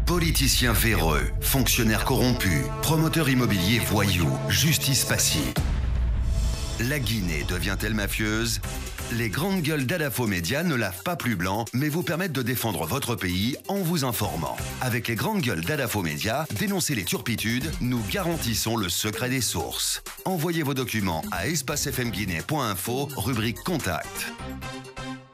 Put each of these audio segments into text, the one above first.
Politiciens véreux, fonctionnaires corrompus, promoteurs immobiliers voyous, justice passive. La Guinée devient-elle mafieuse? Les grandes gueules d'Adafo Média ne lavent pas plus blanc, mais vous permettent de défendre votre pays en vous informant. Avec les grandes gueules d'Adafo Média, dénoncez les turpitudes, nous garantissons le secret des sources. Envoyez vos documents à espacefmguinée.info, rubrique Contact.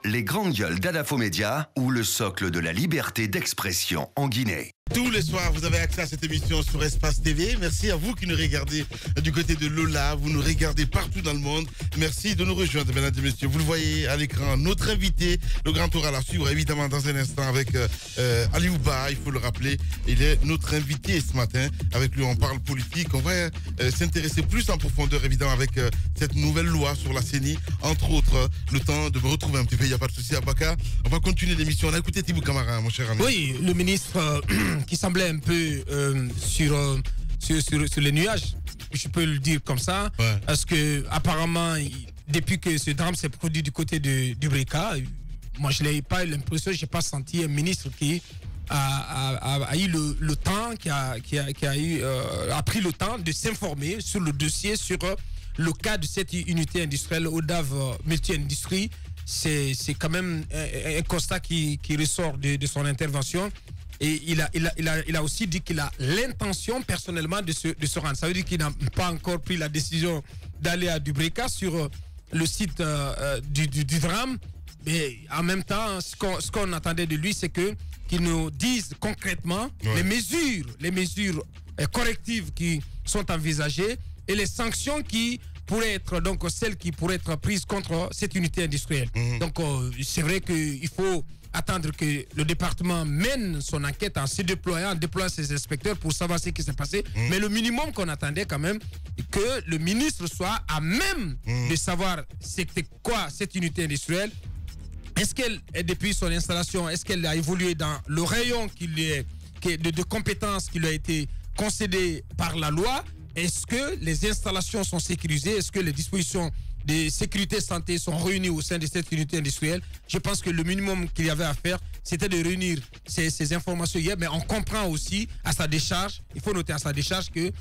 Les grandes gueules d'Adafo Média ou le socle de la liberté d'expression en Guinée. Tous les soirs, vous avez accès à cette émission sur Espace TV. Merci à vous qui nous regardez du côté de Lola. Vous nous regardez partout dans le monde. Merci de nous rejoindre, mesdames et messieurs. Vous le voyez à l'écran, notre invité, le grand tour à la suivre, évidemment, dans un instant avec Aliouba, il faut le rappeler. Il est notre invité ce matin. Avec lui, on parle politique. On va s'intéresser plus en profondeur, évidemment, avec cette nouvelle loi sur la CENI. Entre autres, le temps de me retrouver un petit peu. Il n'y a pas de souci, Abaka. On va continuer l'émission. On a écouté Tibou Camara, mon cher ami. Oui, le ministre... qui semblait un peu sur les nuages, je peux le dire comme ça, ouais. Parce que apparemment, depuis que ce drame s'est produit du côté du Breka, moi je n'ai pas l'impression, je n'ai pas senti un ministre qui a eu le temps, qui a pris le temps de s'informer sur le dossier, sur le cas de cette unité industrielle ODAV Multi-Industrie. C'est quand même un constat qui ressort de son intervention. Et il a aussi dit qu'il a l'intention personnellement de se rendre. Ça veut dire qu'il n'a pas encore pris la décision d'aller à Dubreka sur le site du drame. Mais en même temps, ce qu'on attendait de lui, c'est qu'il nous dise concrètement les mesures correctives qui sont envisagées et les sanctions qui pourraient être donc celles qui pourraient être prises contre cette unité industrielle. Donc c'est vrai qu'il faut attendre que le département mène son enquête en se déployant, en déployant ses inspecteurs pour savoir ce qui s'est passé. Mais le minimum qu'on attendait quand même, que le ministre soit à même de savoir c'était quoi cette unité industrielle. Est-ce qu'elle, depuis son installation, est-ce qu'elle a évolué dans le rayon de compétences qui lui a été concédé par la loi? Est-ce que les installations sont sécurisées? Est-ce que les dispositions de sécurité santé sont réunies au sein de cette unité industrielle? Je pense que le minimum qu'il y avait à faire, c'était de réunir ces informations hier, mais on comprend aussi à sa décharge, il faut noter à sa décharge qu'il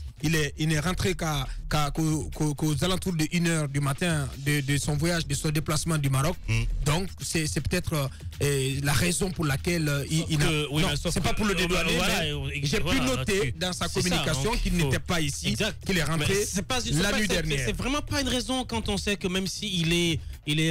n'est rentré qu'aux alentours de 1h du matin de son voyage, de son déplacement du Maroc. Donc c'est peut-être la raison pour laquelle il n'a... Non, c'est pas pour le dédouaner, mais j'ai pu noter dans sa communication qu'il n'était pas ici, qu'il est rentré la nuit dernière. C'est vraiment pas une raison quand on sait que même s'il est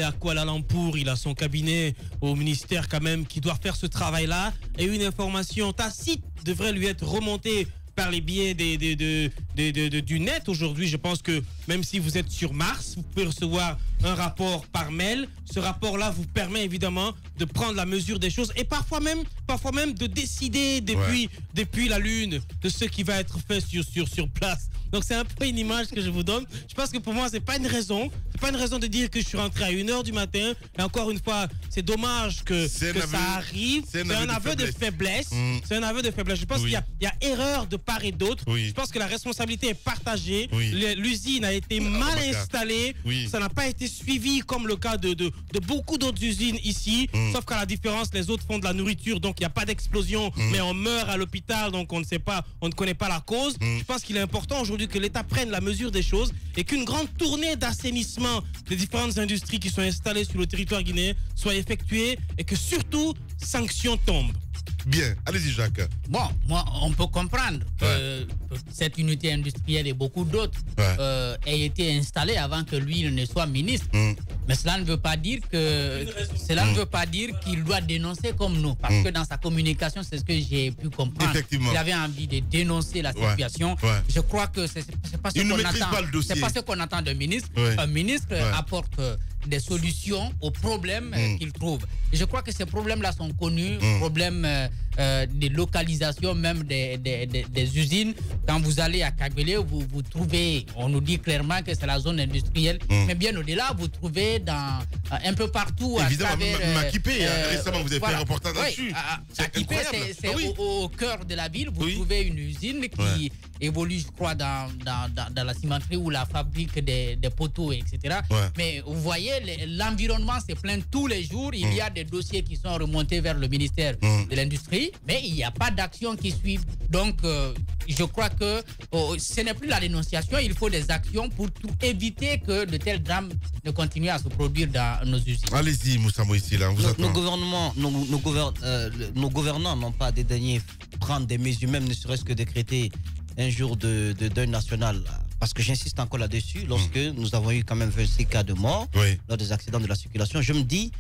à Kuala Lumpur, il a son cabinet au ministère quand même qui doit faire ce travail-là, et une information tacite devrait lui être remontée par les biais du net. Aujourd'hui, je pense que même si vous êtes sur Mars, vous pouvez recevoir un rapport par mail. Ce rapport-là vous permet évidemment de prendre la mesure des choses et parfois même de décider depuis la Lune de ce qui va être fait sur place. Donc c'est un peu une image que je vous donne. Je pense que pour moi, c'est pas une raison de dire que je suis rentré à 1h du matin. Et encore une fois, c'est dommage que ça arrive. C'est un aveu de faiblesse. C'est un aveu de faiblesse. Je pense qu'il y a erreur de part et d'autre. Je pense que la responsabilité est partagée. L'usine a été mal installée. Ça n'a pas été suivi comme le cas de beaucoup d'autres usines ici. Sauf qu'à la différence, les autres font de la nourriture, donc il n'y a pas d'explosion, mais on meurt à l'hôpital, donc on ne connaît pas la cause. Je pense qu'il est important aujourd'hui que l'État prenne la mesure des choses et qu'une grande tournée d'assainissement des différentes industries qui sont installées sur le territoire guinéen soit effectuée et que surtout sanctions tombent. Bien, allez-y Jacques. Bon, moi, on peut comprendre que cette unité industrielle et beaucoup d'autres aient été installées avant que lui ne soit ministre. Mais cela ne veut pas dire qu'il doit dénoncer comme nous. Parce que dans sa communication, c'est ce que j'ai pu comprendre. Il avait envie de dénoncer la situation. Je crois que c'est pas ce qu'on attend. C'est pas ce qu'on attend d'un ministre. Un ministre apporte des solutions aux problèmes qu'il trouve. Et je crois que ces problèmes-là sont connus, problèmes de localisation même des usines. Quand vous allez à Kagbele, vous trouvez, on nous dit clairement que c'est la zone industrielle, mais bien au-delà, vous trouvez un peu partout. Évidemment, Makipé, récemment vous avez fait un reportage là-dessus. Makipé, au cœur de la ville. Vous trouvez une usine qui évolue, je crois, dans la cimenterie ou la fabrique des poteaux, etc. Mais vous voyez, l'environnement se plaint tous les jours. Il y a des dossiers qui sont remontés vers le ministère de l'Industrie, mais il n'y a pas d'action qui suivent. Donc, je crois que ce n'est plus la dénonciation, il faut des actions pour éviter que de tels drames ne continuent à se produire dans nos usines. Allez-y, Moussa Moïsi, là, nos gouvernants n'ont pas dédaigné prendre des mesures, même ne serait-ce que décréter un jour de deuil national. Parce que j'insiste encore là-dessus, lorsque nous avons eu quand même 26 cas de mort lors des accidents de la circulation, je me dis,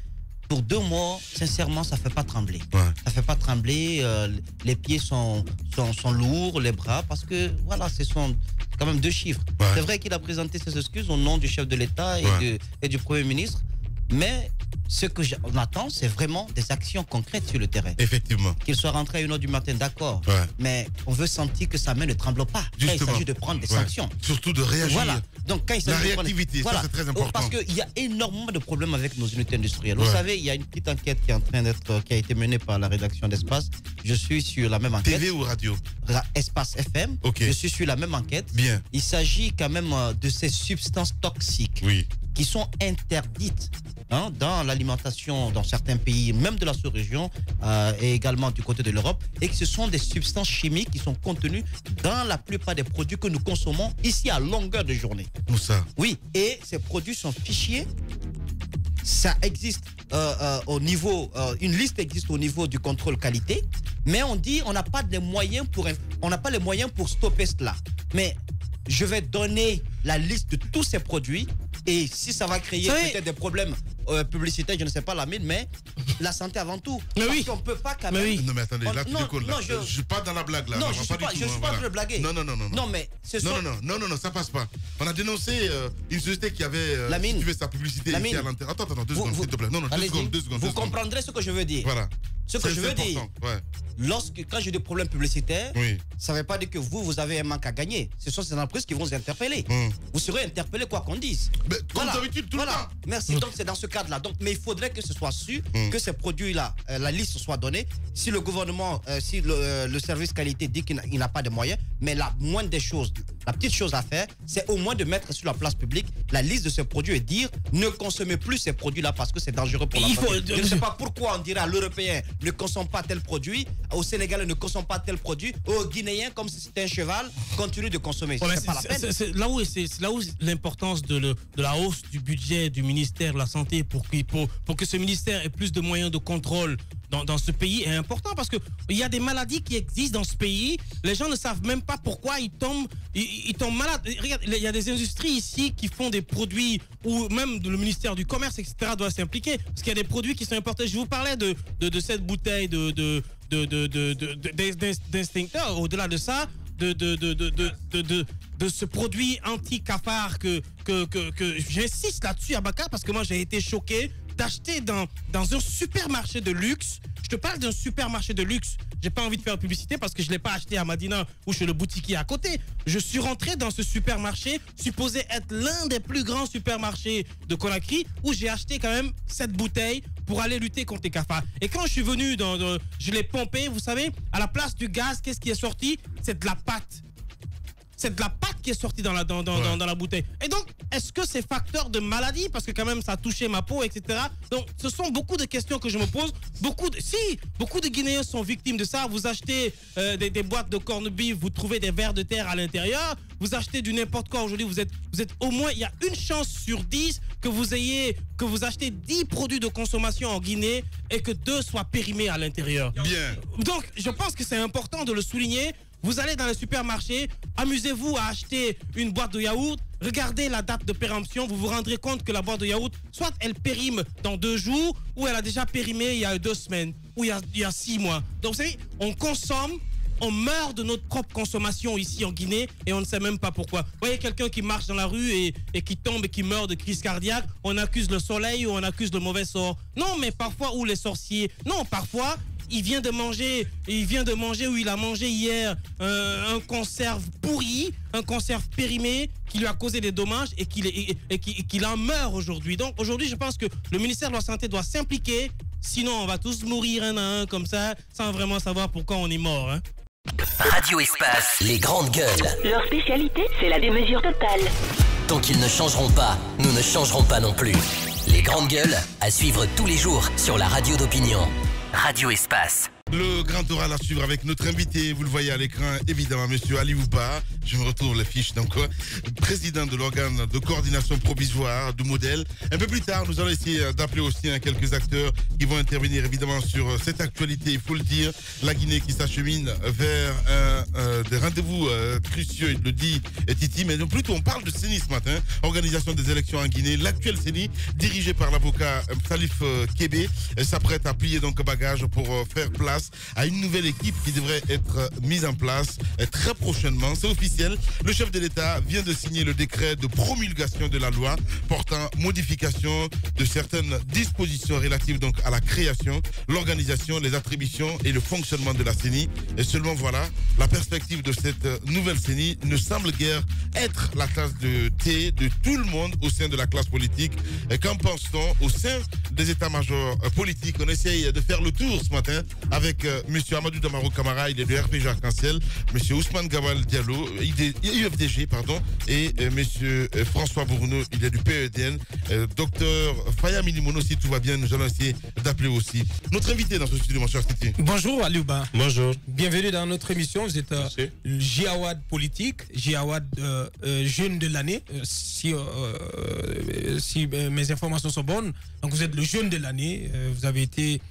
pour 2 morts, sincèrement, ça ne fait pas trembler. Ça fait pas trembler, les pieds sont lourds, les bras, parce que voilà, ce sont quand même 2 chiffres. C'est vrai qu'il a présenté ses excuses au nom du chef de l'État et du Premier ministre, mais ce qu'on attend, c'est vraiment des actions concrètes sur le terrain. Effectivement. Qu'il soit rentré à 1h du matin, d'accord. Mais on veut sentir que sa main ne tremble pas. Quand il s'agit de prendre des sanctions. Surtout de réagir. Voilà. Donc, quand il la réactivité, ça c'est très important. Parce qu'il y a énormément de problèmes avec nos unités industrielles. Vous savez, il y a une petite enquête qui a été menée par la rédaction d'Espace. Je suis sur la même enquête. TV ou radio? Espace FM. Je suis sur la même enquête. Bien. Il s'agit quand même de ces substances toxiques qui sont interdites dans l'alimentation dans certains pays, même de la sous-région et également du côté de l'Europe, et que ce sont des substances chimiques qui sont contenues dans la plupart des produits que nous consommons ici à longueur de journée. Où ça? Oui, et ces produits sont fichiers. Ça existe au niveau, une liste existe au niveau du contrôle qualité, mais on dit on n'a pas les moyens pour stopper cela. Mais je vais donner la liste de tous ces produits. Et si ça va créer peut-être des problèmes publicitaires, je ne sais pas la mine, mais la santé avant tout. Mais parce qu'on ne peut pas quand même... Non mais attendez, là tu décolles. Je ne suis pas dans la blague là. Non, je ne suis pas en train de blaguer. Non, mais non, ça passe pas. On a dénoncé une société qui avait situé sa publicité ici à l'intérieur. Attends, 2 secondes, s'il te plaît. Non, 2 secondes. Vous comprendrez ce que je veux dire. Voilà. Ce que je veux dire, quand j'ai des problèmes publicitaires, ça ne veut pas dire que vous avez un manque à gagner. Ce sont ces entreprises qui vont vous interpeller. Vous serez interpellé quoi qu'on dise. Mais comme d'habitude, tout le temps. Merci. Donc c'est dans ce cadre-là. Mais il faudrait que ce soit su, que ces produits-là, la liste soit donnée. Si le gouvernement, si le service qualité dit qu'il n'a pas de moyens, mais la moindre des choses, la petite chose à faire, c'est au moins de mettre sur la place publique la liste de ces produits et dire ne consommez plus ces produits-là parce que c'est dangereux pour la santé. Je ne sais pas pourquoi on dirait à l'Européen ne consomme pas tel produit, au Sénégalais ne consomme pas tel produit, au Guinéen comme si c'était un cheval continue de consommer. C'est pas la peine. C'est là où l'importance de la hausse du budget du ministère de la Santé pour que ce ministère ait plus de moyens de contrôle dans ce pays est important, parce qu'il y a des maladies qui existent dans ce pays. Les gens ne savent même pas pourquoi ils tombent malades. Regarde, il y a des industries ici qui font des produits où même le ministère du Commerce, etc. doit s'impliquer, parce qu'il y a des produits qui sont importés. Je vous parlais de cette bouteille d'instincteur. Au-delà de ça, de ce produit anti-cafard que j'insiste là-dessus, Abaka, parce que moi j'ai été choqué d'acheter dans un supermarché de luxe. Je te parle d'un supermarché de luxe. J'ai pas envie de faire publicité parce que je l'ai pas acheté à Madina ou chez le boutiquier à côté. Je suis rentré dans ce supermarché supposé être l'un des plus grands supermarchés de Conakry, où j'ai acheté quand même cette bouteille pour aller lutter contre les cafards. Et quand je suis venu, je l'ai pompé, vous savez, à la place du gaz, qu'est-ce qui est sorti? C'est de la pâte. C'est de la pâte qui est sortie dans la bouteille. Et donc, est-ce que c'est facteur de maladie? Parce que quand même, ça a touché ma peau, etc. Donc, ce sont beaucoup de questions que je me pose. Beaucoup de Guinéens sont victimes de ça. Vous achetez des boîtes de corned beef, vous trouvez des vers de terre à l'intérieur. Vous achetez du n'importe quoi aujourd'hui. Vous êtes au moins, il y a une chance sur 10 que vous achetez 10 produits de consommation en Guinée et que 2 soient périmés à l'intérieur. Bien. Donc, je pense que c'est important de le souligner. Vous allez dans le supermarché, amusez-vous à acheter une boîte de yaourt, regardez la date de péremption, vous vous rendrez compte que la boîte de yaourt, soit elle périme dans 2 jours, ou elle a déjà périmé il y a 2 semaines, ou il y a 6 mois. Donc vous savez, on consomme, on meurt de notre propre consommation ici en Guinée, et on ne sait même pas pourquoi. Vous voyez quelqu'un qui marche dans la rue et qui tombe et qui meurt de crise cardiaque, on accuse le soleil ou on accuse le mauvais sort. Non, mais parfois, ou les sorciers. Non, parfois... Il vient de manger ou il a mangé hier un conserve pourri, un conserve périmé qui lui a causé des dommages et qu'il en meurt aujourd'hui. Donc aujourd'hui, je pense que le ministère de la Santé doit s'impliquer. Sinon, on va tous mourir un à un comme ça, sans vraiment savoir pourquoi on est mort. Hein. Radio Espace, les grandes gueules. Leur spécialité, c'est la démesure totale. Tant qu'ils ne changeront pas, nous ne changerons pas non plus. Les grandes gueules, à suivre tous les jours sur la radio d'opinion. Radio Espace. Le grand oral à suivre avec notre invité, vous le voyez à l'écran, évidemment, monsieur Ali Ouba. Je me retrouve la fiche, donc président de l'organe de coordination provisoire du modèle. Un peu plus tard, nous allons essayer d'appeler aussi quelques acteurs qui vont intervenir évidemment sur cette actualité, il faut le dire. La Guinée qui s'achemine vers des rendez-vous cruciaux, il le dit Titi, mais plutôt on parle de CENI ce matin, organisation des élections en Guinée. L'actuelle CENI, dirigée par l'avocat Salif Kébé, s'apprête à plier donc bagage pour faire place à une nouvelle équipe qui devrait être mise en place très prochainement. C'est officiel. Le chef de l'État vient de signer le décret de promulgation de la loi portant modification de certaines dispositions relatives donc à la création, l'organisation, les attributions et le fonctionnement de la CENI. Et seulement voilà, la perspective de cette nouvelle CENI ne semble guère être la tasse de thé de tout le monde au sein de la classe politique. Et qu'en pense-t-on au sein des états-majors politiques? On essaye de faire le tour ce matin avec M. Amadou Damaro Camara, il est de RPG Arc-en-Ciel, M. Ousmane Gawal Diallo, UFDG, pardon, et M. François Bourneau, il est du PEDN. Docteur Faya Minimono, si tout va bien, nous allons essayer d'appeler aussi notre invité dans ce studio, mon cher Titi. Bonjour Aliouba. Bonjour. Bienvenue dans notre émission. Vous êtes Jiawad politique, Jiawad jeune de l'année, si mes informations sont bonnes. Donc vous êtes le jeune de l'année, vous avez été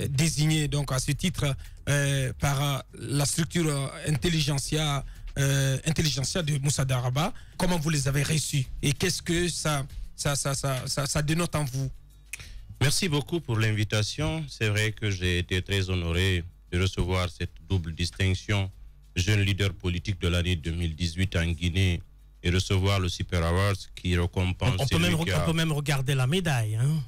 désigné donc à ce titre par la structure intelligentsia de Moussa Daraba. Comment vous les avez reçus et qu'est-ce que ça dénote en vous? Merci beaucoup pour l'invitation. C'est vrai que j'ai été très honoré de recevoir cette double distinction jeune leader politique de l'année 2018 en Guinée et recevoir le Super Awards qui récompense. On peut même regarder la médaille, hein,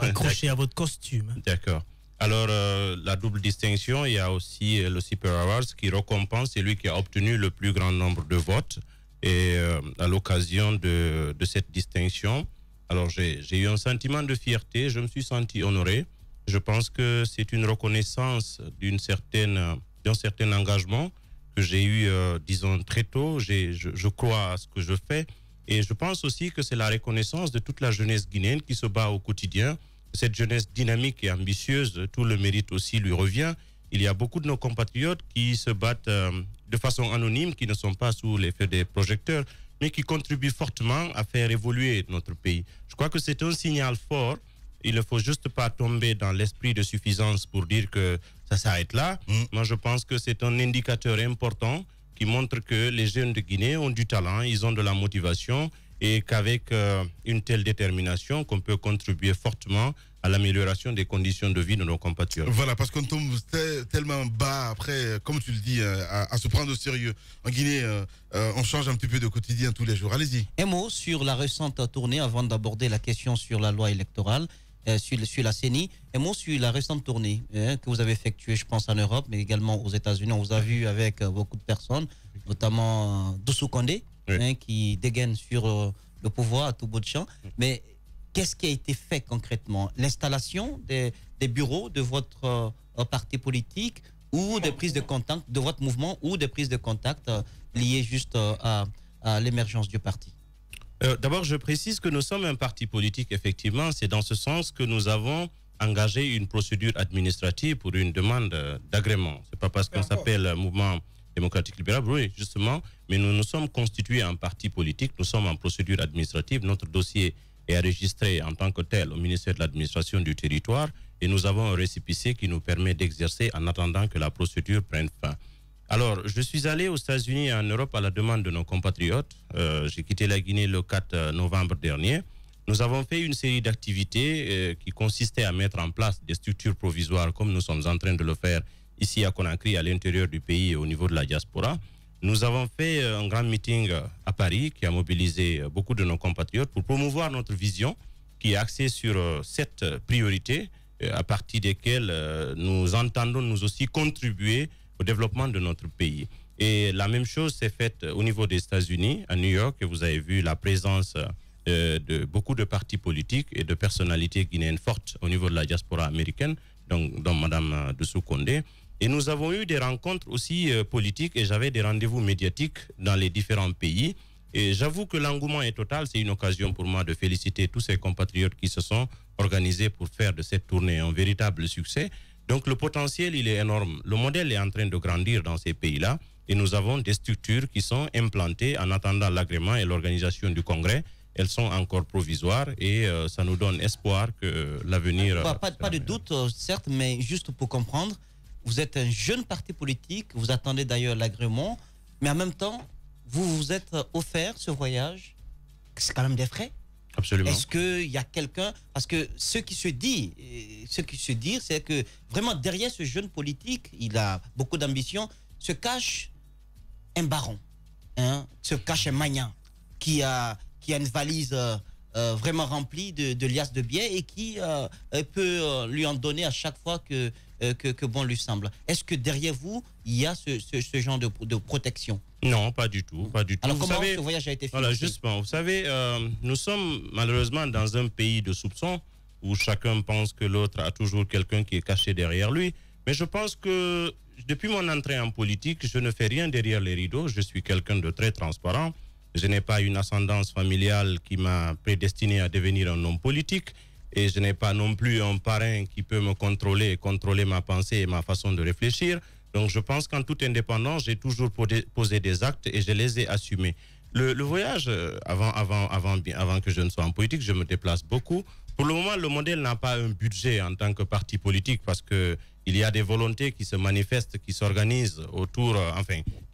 accrochée à votre costume. D'accord. Alors, la double distinction, il y a aussi le Super Awards qui récompense celui qui a obtenu le plus grand nombre de votes. Et à l'occasion de cette distinction, alors j'ai eu un sentiment de fierté, je me suis senti honoré. Je pense que c'est une reconnaissance d'un certain engagement que j'ai eu, disons, très tôt. Je crois à ce que je fais. Et je pense aussi que c'est la reconnaissance de toute la jeunesse guinéenne qui se bat au quotidien. Cette jeunesse dynamique et ambitieuse, tout le mérite aussi lui revient. Il y a beaucoup de nos compatriotes qui se battent de façon anonyme, qui ne sont pas sous l'effet des projecteurs, mais qui contribuent fortement à faire évoluer notre pays. Je crois que c'est un signal fort. Il ne faut juste pas tomber dans l'esprit de suffisance pour dire que ça s'arrête là. Moi, je pense que c'est un indicateur important qui montre que les jeunes de Guinée ont du talent, ils ont de la motivation et qu'avec une telle détermination, qu'on peut contribuer fortement à l'amélioration des conditions de vie de nos compatriotes. Voilà, parce qu'on tombe tellement bas après, comme tu le dis, à se prendre au sérieux. En Guinée, on change un petit peu de quotidien tous les jours. Allez-y. Un mot sur la récente tournée, avant d'aborder la question sur la loi électorale, sur la CENI. Un mot sur la récente tournée que vous avez effectuée, je pense, en Europe, mais également aux États-Unis. On vous a vu avec beaucoup de personnes, notamment Doussou Kondé, qui dégaine sur le pouvoir à tout bout de champ. Mais qu'est-ce qui a été fait concrètement? L'installation des bureaux de votre parti politique ou des prises de contact de votre mouvement ou des prises de contact liées juste à l'émergence du parti? D'abord, je précise que nous sommes un parti politique, effectivement. C'est dans ce sens que nous avons engagé une procédure administrative pour une demande d'agrément. Ce n'est pas parce qu'on s'appelle Mouvement démocratique libéral, oui, justement, mais nous nous sommes constitués en parti politique, nous sommes en procédure administrative. Notre dossier est enregistré en tant que tel au ministère de l'administration du territoire et nous avons un récépissé qui nous permet d'exercer en attendant que la procédure prenne fin. Alors, je suis allé aux États-Unis et en Europe à la demande de nos compatriotes. J'ai quitté la Guinée le 4 novembre dernier. Nous avons fait une série d'activités qui consistaient à mettre en place des structures provisoires comme nous sommes en train de le faire ici à Conakry, à l'intérieur du pays et au niveau de la diaspora. Nous avons fait un grand meeting à Paris qui a mobilisé beaucoup de nos compatriotes pour promouvoir notre vision qui est axée sur 7 priorités à partir desquelles nous entendons nous aussi contribuer au développement de notre pays. Et la même chose s'est faite au niveau des États-Unis, à New York, et vous avez vu la présence de beaucoup de partis politiques et de personnalités guinéennes fortes au niveau de la diaspora américaine, donc dont Mme Dessou Kondé. Et nous avons eu des rencontres aussi politiques et j'avais des rendez-vous médiatiques dans les différents pays. Et j'avoue que l'engouement est total. C'est une occasion pour moi de féliciter tous ces compatriotes qui se sont organisés pour faire de cette tournée un véritable succès. Donc le potentiel, il est énorme. Le modèle est en train de grandir dans ces pays-là. Et nous avons des structures qui sont implantées en attendant l'agrément et l'organisation du congrès. Elles sont encore provisoires et ça nous donne espoir que l'avenir... Pas de doute, certes, mais juste pour comprendre, vous êtes un jeune parti politique, vous attendez d'ailleurs l'agrément, mais en même temps, vous vous êtes offert ce voyage. C'est quand même des frais. Absolument. Est-ce qu'il y a quelqu'un... Parce que ce qui se dit, c'est que vraiment derrière ce jeune politique, il a beaucoup d'ambition, se cache un baron, se cache un magnat qui a une valise vraiment remplie de liasses de billets et qui peut lui en donner à chaque fois que bon lui semble. Est-ce que derrière vous, il y a ce genre de protection? Non, pas du tout. Pas du tout. Alors comment ce voyage a été fait? Voilà, justement, vous savez, nous sommes malheureusement dans un pays de soupçons où chacun pense que l'autre a toujours quelqu'un qui est caché derrière lui. Mais je pense que depuis mon entrée en politique, je ne fais rien derrière les rideaux. Je suis quelqu'un de très transparent. Je n'ai pas une ascendance familiale qui m'a prédestiné à devenir un homme politique. Et je n'ai pas non plus un parrain qui peut me contrôler et contrôler ma pensée et ma façon de réfléchir. Donc je pense qu'en toute indépendance, j'ai toujours posé des actes et je les ai assumés. Le voyage, avant que je ne sois en politique, je me déplace beaucoup. Pour le moment, le modèle n'a pas un budget en tant que parti politique parce que il y a des volontés qui se manifestent, qui s'organisent autour,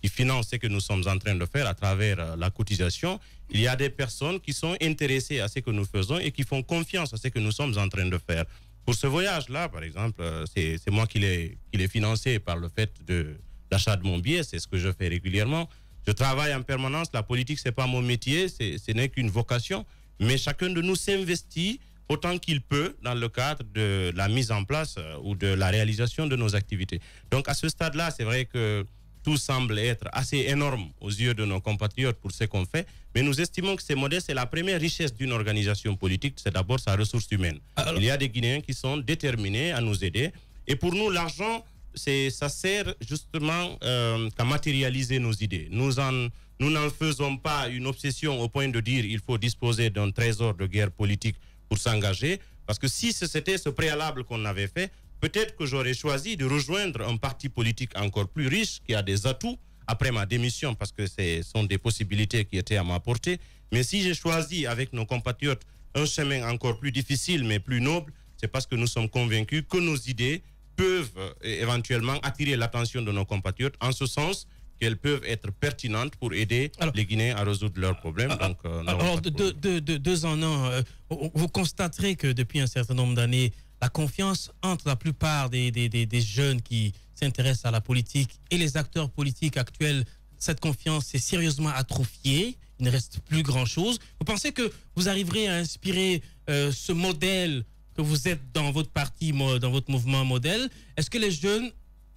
qui financent ce que nous sommes en train de faire à travers la cotisation. Il y a des personnes qui sont intéressées à ce que nous faisons et qui font confiance à ce que nous sommes en train de faire. Pour ce voyage-là, par exemple, c'est moi qui l'ai financé par le fait de l'achat de mon billet. C'est ce que je fais régulièrement. Je travaille en permanence. La politique, c'est pas mon métier. Ce n'est qu'une vocation. Mais chacun de nous s'investit autant qu'il peut dans le cadre de la mise en place ou de la réalisation de nos activités. Donc à ce stade-là, c'est vrai que tout semble être assez énorme aux yeux de nos compatriotes pour ce qu'on fait, mais nous estimons que ces modèles, c'est la première richesse d'une organisation politique, c'est d'abord sa ressource humaine. Alors, il y a des Guinéens qui sont déterminés à nous aider, et pour nous, l'argent, ça sert justement qu'à matérialiser nos idées. Nous n'en faisons pas une obsession au point de dire il faut disposer d'un trésor de guerre politique pour s'engager, parce que si c'était ce préalable qu'on avait fait, peut-être que j'aurais choisi de rejoindre un parti politique encore plus riche, qui a des atouts après ma démission, parce que ce sont des possibilités qui étaient à ma portée. Mais si j'ai choisi avec nos compatriotes un chemin encore plus difficile, mais plus noble, c'est parce que nous sommes convaincus que nos idées peuvent éventuellement attirer l'attention de nos compatriotes, en ce sens qu'elles peuvent être pertinentes pour aider les Guinéens à résoudre leurs problèmes. Donc, deux en un, vous constaterez que depuis un certain nombre d'années, la confiance entre la plupart des jeunes qui s'intéressent à la politique et les acteurs politiques actuels, cette confiance s'est sérieusement atrophiée. Il ne reste plus grand-chose. Vous pensez que vous arriverez à inspirer ce modèle que vous êtes dans votre parti, dans votre mouvement modèle? Est-ce que les jeunes,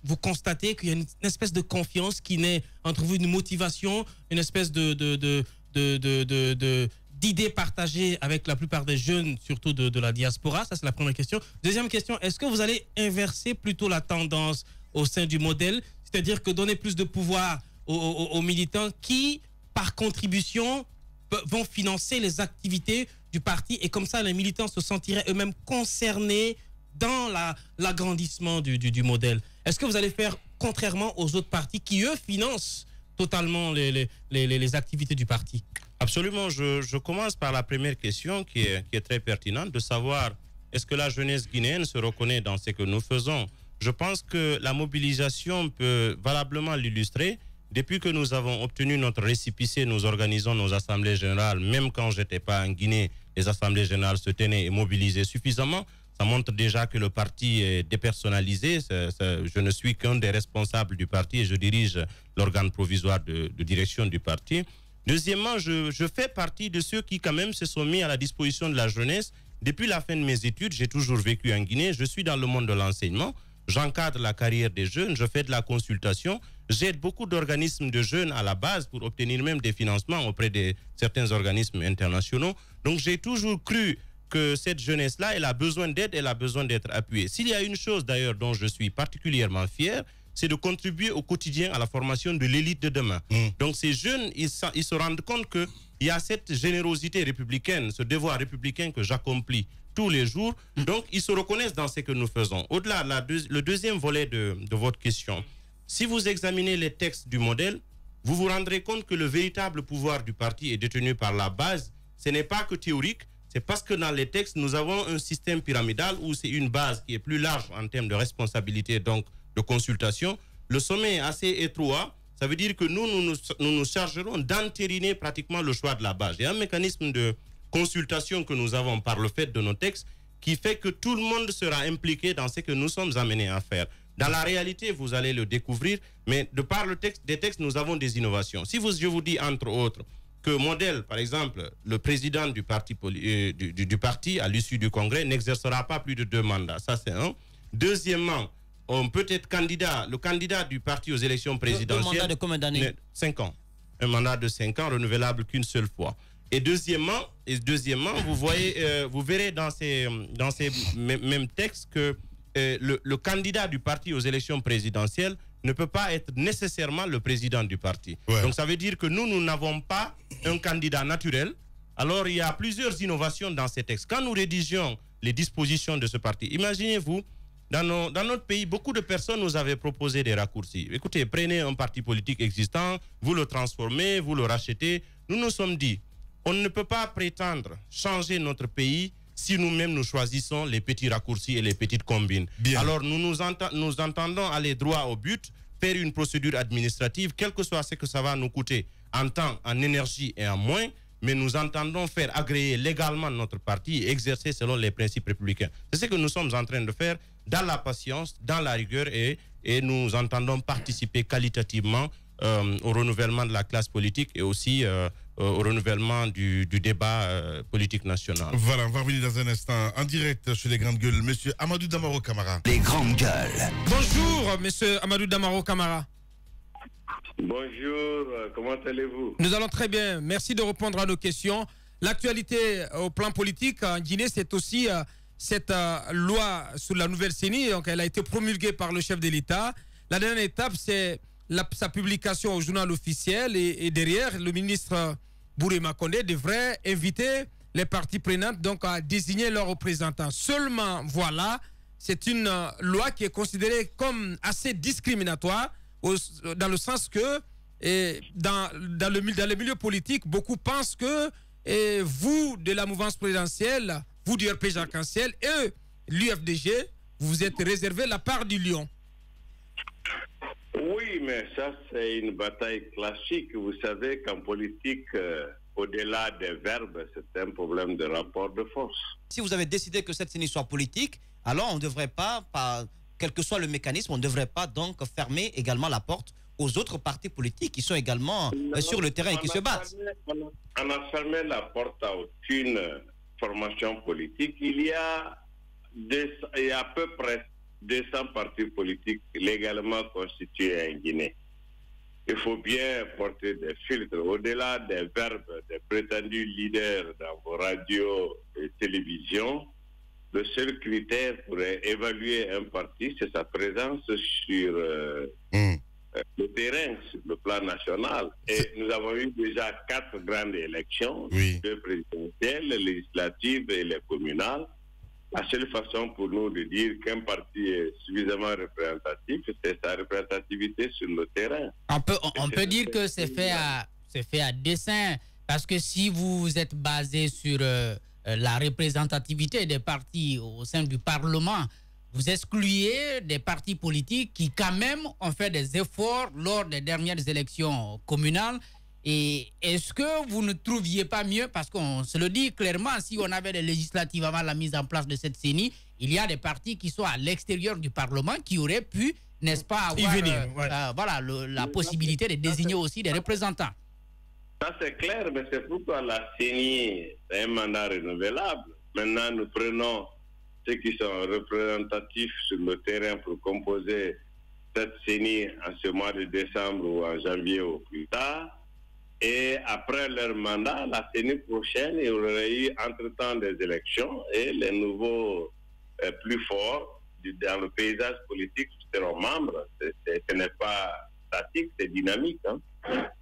vous constatez qu'il y a une espèce de confiance qui naît entre vous, une motivation, une espèce d'idées partagées avec la plupart des jeunes, surtout de la diaspora? Ça, c'est la première question. Deuxième question, est-ce que vous allez inverser plutôt la tendance au sein du modèle, c'est-à-dire que donner plus de pouvoir aux militants qui, par contribution, vont financer les activités du parti, et comme ça, les militants se sentiraient eux-mêmes concernés dans l'agrandissement du modèle? Est-ce que vous allez faire contrairement aux autres partis qui, eux, financent totalement les activités du parti? Absolument. Je commence par la première question qui est très pertinente, de savoir est-ce que la jeunesse guinéenne se reconnaît dans ce que nous faisons? Je pense que la mobilisation peut valablement l'illustrer. Depuis que nous avons obtenu notre récépissé, nous organisons nos assemblées générales. Même quand je n'étais pas en Guinée, les assemblées générales se tenaient et mobilisaient suffisamment. Ça montre déjà que le parti est dépersonnalisé. Je ne suis qu'un des responsables du parti et je dirige l'organe provisoire de direction du parti. Deuxièmement, je fais partie de ceux qui quand même se sont mis à la disposition de la jeunesse. Depuis la fin de mes études, j'ai toujours vécu en Guinée. Je suis dans le monde de l'enseignement. j'encadre la carrière des jeunes, je fais de la consultation, j'aide beaucoup d'organismes de jeunes à la base pour obtenir même des financements auprès de certains organismes internationaux. Donc j'ai toujours cru que cette jeunesse-là, elle a besoin d'aide, elle a besoin d'être appuyée. S'il y a une chose d'ailleurs dont je suis particulièrement fier, c'est de contribuer au quotidien à la formation de l'élite de demain. Donc ces jeunes, ils se rendent compte qu'il y a cette générosité républicaine, ce devoir républicain que j'accomplis tous les jours. Donc ils se reconnaissent dans ce que nous faisons. Au-delà, le deuxième volet de votre question, si vous examinez les textes du modèle, vous vous rendrez compte que le véritable pouvoir du parti est détenu par la base. Ce n'est pas que théorique, c'est parce que dans les textes, nous avons un système pyramidal où c'est une base qui est plus large en termes de responsabilité, donc de consultation. Le sommet est assez étroit. Ça veut dire que nous nous chargerons d'entériner pratiquement le choix de la base. Il y a un mécanisme de consultation que nous avons par le fait de nos textes qui fait que tout le monde sera impliqué dans ce que nous sommes amenés à faire. Dans la réalité, vous allez le découvrir, mais de par le texte, des textes, nous avons des innovations. Si je vous dis, entre autres, que modèle, par exemple, le président du parti, à l'issue du congrès, n'exercera pas plus de 2 mandats. Ça, c'est un. Deuxièmement, on peut être candidat, le candidat du parti aux élections présidentielles. Un mandat de combien d'années? 5 ans. Un mandat de 5 ans, renouvelable qu'une seule fois. Et deuxièmement, vous verrez dans ces mêmes textes que le candidat du parti aux élections présidentielles ne peut pas être nécessairement le président du parti. Ouais. Donc ça veut dire que nous n'avons pas un candidat naturel. Alors il y a plusieurs innovations dans ces textes. Quand nous rédigeons les dispositions de ce parti, imaginez-vous, dans notre pays, beaucoup de personnes nous avaient proposé des raccourcis. Écoutez, prenez un parti politique existant, vous le transformez, vous le rachetez. Nous nous sommes dit, on ne peut pas prétendre changer notre pays si nous-mêmes nous choisissons les petits raccourcis et les petites combines. Bien. Alors nous entendons aller droit au but, faire une procédure administrative, quel que soit ce que ça va nous coûter en temps, en énergie et en moyens, mais nous entendons faire agréer légalement notre parti et exercer selon les principes républicains. C'est ce que nous sommes en train de faire dans la patience, dans la rigueur et nous entendons participer qualitativement au renouvellement de la classe politique et aussi au renouvellement du débat politique national. Voilà, on va revenir dans un instant en direct chez les Grandes Gueules. Monsieur Amadou Damaro Camara. Les Grandes Gueules. Bonjour, monsieur Amadou Damaro Camara. Bonjour, comment allez-vous? Nous allons très bien, merci de répondre à nos questions. L'actualité au plan politique en Guinée, c'est aussi cette loi sur la nouvelle CENI. Donc, elle a été promulguée par le chef de l'État. La dernière étape, c'est sa publication au journal officiel et derrière, le ministre Bouré Makonde devrait inviter les parties prenantes donc, à désigner leurs représentants. Seulement, voilà, c'est une loi qui est considérée comme assez discriminatoire dans le sens que dans les milieux politiques, beaucoup pensent que vous, de la mouvance présidentielle, vous du RPG Arc-en-Ciel et l'UFDG, vous êtes réservé la part du lion. Oui, mais ça, c'est une bataille classique. Vous savez qu'en politique, au-delà des verbes, c'est un problème de rapport de force. Si vous avez décidé que cette CENI soit politique, alors on ne devrait pas, quel que soit le mécanisme, on ne devrait pas donc fermer également la porte aux autres partis politiques qui sont également sur le terrain et qui se battent. On a fermé la porte à aucune formation politique. Il y a à peu près 200 partis politiques légalement constitués en Guinée. Il faut bien porter des filtres. Au-delà des verbes des prétendus leaders dans vos radios et télévisions, le seul critère pour évaluer un parti, c'est sa présence sur le terrain, sur le plan national. Et nous avons eu déjà 4 grandes élections, 2 présidentielles, les législatives et les communales. La seule façon pour nous de dire qu'un parti est suffisamment représentatif, c'est sa représentativité sur le terrain. On peut dire que c'est fait à dessein, parce que si vous êtes basé sur la représentativité des partis au sein du Parlement, vous excluez des partis politiques qui quand même ont fait des efforts lors des dernières élections communales. Et est-ce que vous ne trouviez pas mieux, parce qu'on se le dit clairement, si on avait des législatives avant la mise en place de cette CENI, il y a des partis qui sont à l'extérieur du Parlement qui auraient pu, n'est-ce pas, avoir la possibilité de désigner aussi des représentants. Ça c'est clair, mais c'est pourquoi la CENI est un mandat renouvelable. Maintenant, nous prenons ceux qui sont représentatifs sur le terrain pour composer cette CENI en ce mois de décembre ou en janvier ou plus tard. Et après leur mandat, la CENI prochaine, il y aurait eu entre-temps des élections et les nouveaux plus forts dans le paysage politique seront membres. Ce n'est pas statique, c'est dynamique. Hein.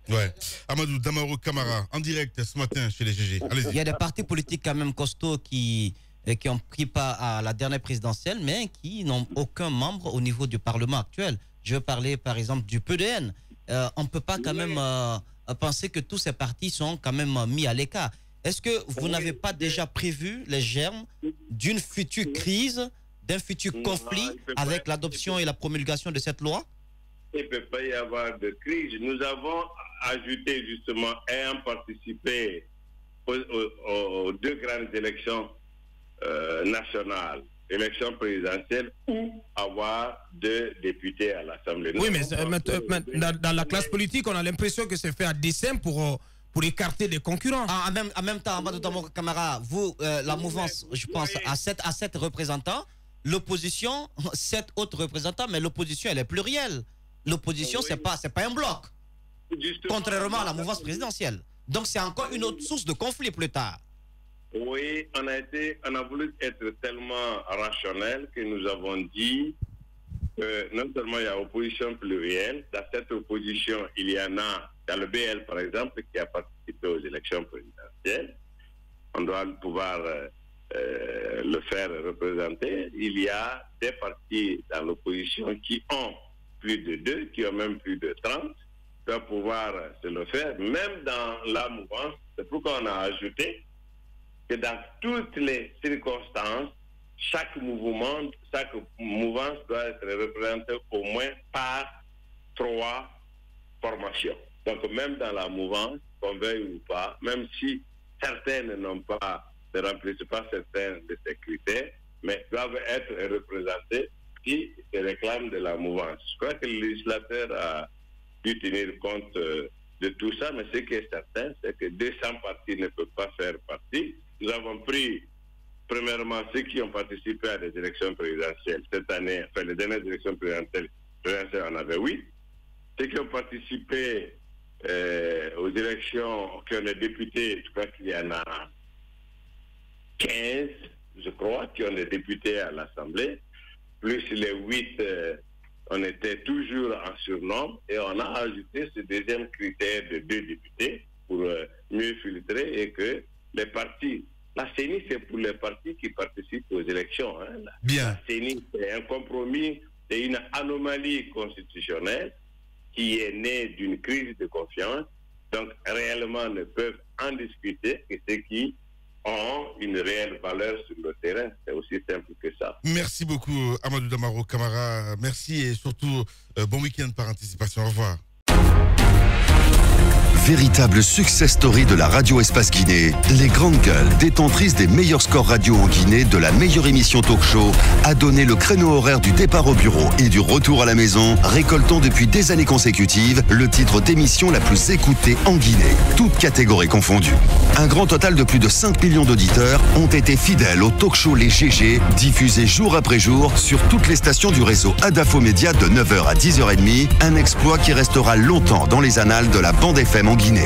Ouais. Amadou Damaro Camara, en direct ce matin chez les GG. Allez-y. Il y a des partis politiques quand même costauds qui ont pris part à la dernière présidentielle, mais qui n'ont aucun membre au niveau du Parlement actuel. Je veux parler par exemple du PDN. On ne peut pas quand même penser que tous ces partis sont quand même mis à l'écart. Est-ce que vous n'avez pas déjà prévu les germes d'une future crise, d'un futur conflit avec l'adoption et la promulgation de cette loi? Il ne peut pas y avoir de crise. Nous avons ajouté justement, ayant participé aux deux grandes élections nationales, élections présidentielles, ou avoir 2 députés à l'Assemblée nationale. Oui, mais dans la classe politique, on a l'impression que c'est fait à dessein pour écarter les concurrents. En même temps, Amadou Damaro Camara, vous, la mouvance, je pense, à 7 représentants, l'opposition, 7 autres représentants, mais l'opposition, elle est plurielle. L'opposition, c'est pas un bloc. Justement, contrairement à la mouvance présidentielle. Donc, c'est encore une autre source de conflit plus tard. Oui, on a voulu être tellement rationnel que nous avons dit que non seulement il y a opposition plurielle, dans cette opposition, il y en a, dans le BL par exemple, qui a participé aux élections présidentielles. On doit pouvoir le faire représenter. Il y a des partis dans l'opposition qui ont plus de 2, qui ont même plus de 30, doivent pouvoir se le faire, même dans la mouvance. C'est pourquoi on a ajouté que dans toutes les circonstances, chaque mouvance doit être représentée au moins par 3 formations. Donc même dans la mouvance, qu'on veuille ou pas, même si certaines ne remplissent pas certains de ces critères, mais doivent être représentées qui se réclament de la mouvance. Je crois que le législateur a dû tenir compte de tout ça, mais ce qui est certain, c'est que 200 partis ne peuvent pas faire partie. Nous avons pris, premièrement, ceux qui ont participé à des élections présidentielles cette année, enfin les dernières élections présidentielles, on avait 8. Ceux qui ont participé aux élections, qui ont des députés, je crois qu'il y en a 15, je crois, qui ont des députés à l'Assemblée. Plus les 8, on était toujours en surnombre et on a ajouté ce deuxième critère de 2 députés pour mieux filtrer et que les partis, la CENI c'est pour les partis qui participent aux élections. Hein. Bien. La CENI c'est un compromis, c'est une anomalie constitutionnelle qui est née d'une crise de confiance, donc réellement ne peuvent en discuter que ceux qui ont une réelle valeur sur le terrain. C'est aussi simple que ça. Merci beaucoup Amadou Damaro Camara. Merci et surtout bon week-end par anticipation. Au revoir. Véritable success story de la radio Espace Guinée, les grandes gueules, détentrices des meilleurs scores radio en Guinée, de la meilleure émission talk show, a donné le créneau horaire du départ au bureau et du retour à la maison, récoltant depuis des années consécutives le titre d'émission la plus écoutée en Guinée, toutes catégories confondues. Un grand total de plus de 5 millions d'auditeurs ont été fidèles au talk show Les GG, diffusé jour après jour sur toutes les stations du réseau Adafo Média de 9h à 10h30, un exploit qui restera longtemps dans les annales de la bande FM en Guinée.